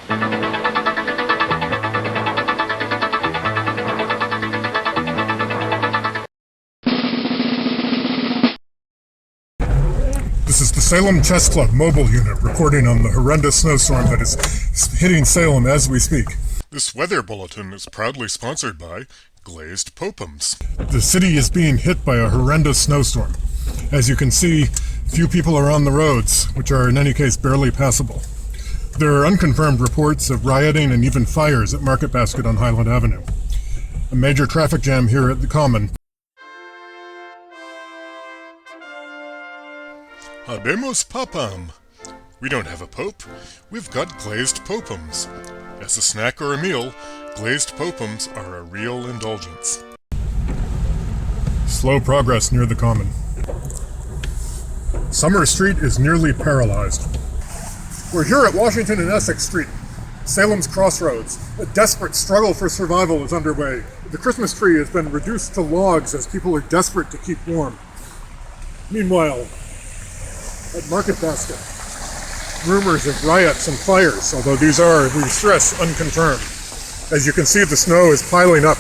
This is the Salem Chess Club mobile unit recording on the horrendous snowstorm that is hitting Salem as we speak. This weather bulletin is proudly sponsored by Glazed Popums. The city is being hit by a horrendous snowstorm. As you can see, few people are on the roads, which are in any case barely passable. There are unconfirmed reports of rioting and even fires at Market Basket on Highland Avenue. A major traffic jam here at the Common. Habemos popum. We don't have a pope, we've got glazed popums. As a snack or a meal, glazed popums are a real indulgence. Slow progress near the Common. Summer Street is nearly paralyzed. We're here at Washington and Essex Street, Salem's crossroads. A desperate struggle for survival is underway. The Christmas tree has been reduced to logs as people are desperate to keep warm. Meanwhile, at Market Basket, rumors of riots and fires, although these are, we stress, unconfirmed. As you can see, the snow is piling up.